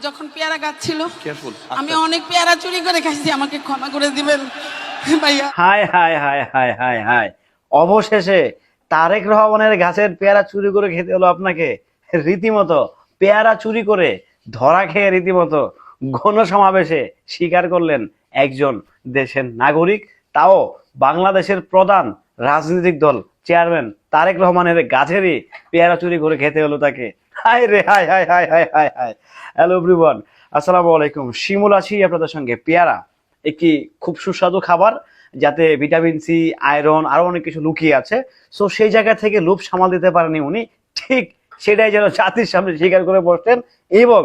যখন পেয়ারা গাছ ছিল আমি অনেক পেয়ারা চুরি করে খাইছি, আমাকে ক্ষমা করে দিবেন ভাইয়া। হায় হায় হায় হায় হায় হায়, অবশেষে তারেক রহমানের গাছের পেয়ারা চুরি করে খেতে হলো আপনাকে। রীতিমতো পেয়ারা চুরি করে ধরা খেয়ে রীতিমতো গণসমাবেশে স্বীকার করলেন একজন দেশের নাগরিক, তাও বাংলাদেশের প্রধান রাজনৈতিক দল চেয়ারম্যান তারেক রহমানের গাছেরই পেয়ারা চুরি করে খেতে হলো তাকে। হায় রে হায় হায় হায় হায় হায় হায়। হ্যালো এভরিওয়ান, আসসালামু আলাইকুম। শিমুল আছি আপনাদের সঙ্গে। পেয়ারা একটি খুব সুস্বাদু খাবার, যাতে ভিটামিন সি, আয়রন আরো অনেক কিছু লুকিয়ে আছে। সো সেই জায়গা থেকে লোভ সামাল দিতে পারেনি উনি, ঠিক সেটাই যেন জাতির সামনে স্বীকার করে বসলেন। এবং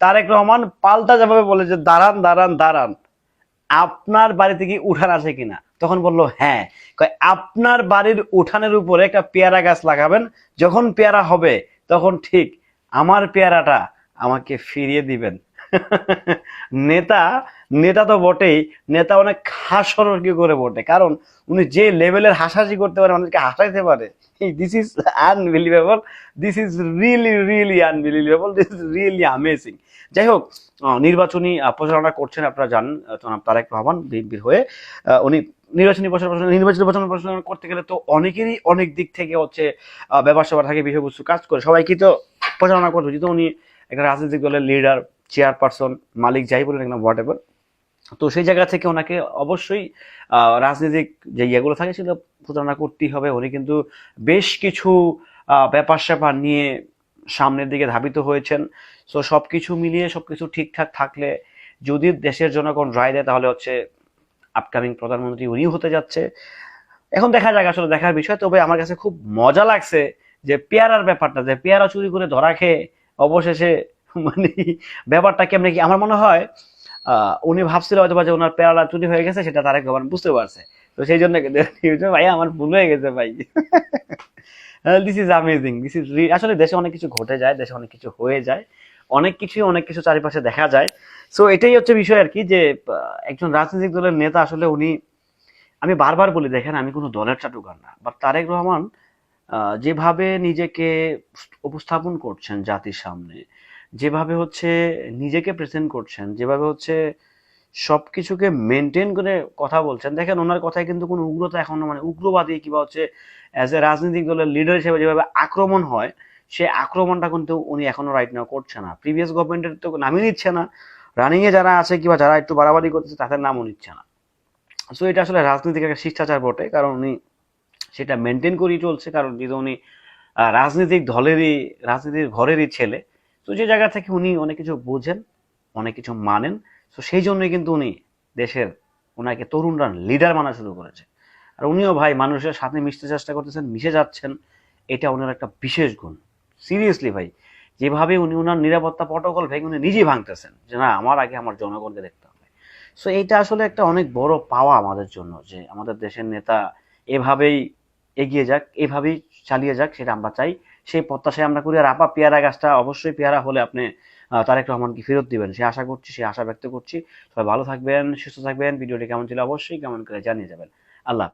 তারেক রহমান পাল্টা যেভাবে বলে যে দাঁড়ান দাঁড়ান দাঁড়ান, আপনার বাড়িতে কি উঠান আছে কিনা? তখন বলল হ্যাঁ। আপনার বাড়ির উঠানের উপরে একটা পেয়ারা গাছ লাগাবেন, যখন পেয়ারা হবে তখন ঠিক আমার পেয়ারাটা আমাকে ফিরিয়ে দিবেন। নেতা নেতা তো বটেই, নেতা অনেক হাস্যরস করে বটে, কারণ উনি যে লেভেলের হাসাহাসি করতে পারে, মানুষকে হাসাইতে পারে। This is unbelievable, this is really really unbelievable, this is really amazing. যাই হোক, নির্বাচনী প্রচারণা করছেন, আপনারা জানেন তারেক রহমান বিএনপির হয়ে। উনি নির্বাচনী প্রচারণা করতে গেলে তো অনেকেরই অনেক দিক থেকে হচ্ছে ব্যাপার স্যাপার থাকে, বিষয়বস্তু কাজ করে, সবাইকে তো প্রচারণা করতে, যেহেতু উনি একটা রাজনৈতিক দলের লিডার, চেয়ারপারসন, মালিক, যাই বলেন না হোয়াট এভার। তো সেই জায়গা থেকে ওনাকে অবশ্যই রাজনৈতিক যে ইয়েগুলো থাকে সেগুলো প্রচারণা করতেই হবে। উনি কিন্তু বেশ কিছু ব্যাপার স্যাপার নিয়ে সামনের দিকে ধাবিত হয়েছেন। সো সবকিছু মিলিয়ে সবকিছু ঠিকঠাক থাকলে, যদি দেশের জনগণ রায় দেয়, তাহলে হচ্ছে আপকামিং প্রধানমন্ত্রী উনিও হতে যাচ্ছে। এখন দেখা যাক, আসলে দেখার বিষয়। তবে আমার কাছে খুব মজা লাগছে যে পেয়ারার ব্যাপারটা, যে পেয়ারা চুরি করে ধরা খেয়ে অবশেষে মানে ব্যাপারটা কেমনে কি, আমার মনে হয় উনি ভাবছিল হয়তো যে ওনার পেয়ারা চুরি হয়ে গেছে, সেটা তারেক রহমান বুঝতে পারছে। তো সেই জন্য ভাই আমার ভুল হয়ে গেছে ভাই। This is amazing, this is আসলে দেশে অনেক কিছু ঘটে যায়, দেশে অনেক কিছু হয়ে যায়, অনেক কিছু চারিপাশে দেখা যায়। সো এটাই হচ্ছে বিষয় আর কি, যে একজন রাজনৈতিক দলের নেতা আসলে উনি, আমি বারবার বলি, দেখেন আমি কোনো দলের চাটুকার না, বাট তারেক রহমান যেভাবে নিজেকে উপস্থাপন করছেন জাতির সামনে, যেভাবে হচ্ছে নিজেকে প্রেজেন্ট করছেন, যেভাবে হচ্ছে সবকিছুকে মেনটেন করে কথা বলছেন, দেখেন ওনার কথায় কিন্তু কোনো উগ্রতা এখনো, মানে উগ্রবাদী কিংবা হচ্ছে অ্যাজ এ রাজনৈতিক দলের লিডার হিসেবে যেভাবে আক্রমণ হয়, সে আক্রমণটা কিন্তু উনি এখনো রাইট নাও করছে না। প্রিভিয়াস গভর্নমেন্টের তো নামই নিচ্ছে না, রানিং এ যারা আছে কিংবা যারা একটু বাড়াবাড়ি করতেছে তাদের নামও নিচ্ছে না। সো এটা আসলে রাজনৈতিক একটা শিষ্টাচার বটে, কারণ উনি সেটা মেনটেন করেই চলছে, কারণ যেহেতু উনি রাজনীতির ঘরেরই ছেলে। তো যে জায়গা থেকে উনি অনেক কিছু বোঝেন, অনেক কিছু মানেন। তো সেই জন্যই কিন্তু উনি দেশের, ওনাকে তরুণরা লিডার মানা শুরু করেছে। আর উনিও ভাই মানুষের সাথে মিশতে চেষ্টা করতেছেন, মিশে যাচ্ছেন, এটা ওনার একটা বিশেষ গুণ। সিরিয়াসলি ভাই, যেভাবে উনি ওনার নিরাপত্তা প্রটোকল ভেঙে উনি নিজেই ভাঙতেছেন, যে না আমার আগে আমার জনগণকে দেখতে হবে। সো এইটা আসলে একটা অনেক বড় পাওয়া আমাদের জন্য, যে আমাদের দেশের নেতা এভাবেই এগিয়ে যাক, এভাবেই চালিয়ে যাক, সেটা আমরা চাই, সেই প্রত্যাশায় আমরা করি। আর আপা পেয়ারা গাছটা অবশ্যই পেয়ারা হলে আপনি তারেক রহমানকে ফেরত দিবেন, সে আশা করছি, সে আশা ব্যক্ত করছি। সবাই ভালো থাকবেন, সুস্থ থাকবেন। ভিডিওটি কেমন ছিল অবশ্যই কমেন্ট করে জানিয়ে যাবেন। আল্লাহ।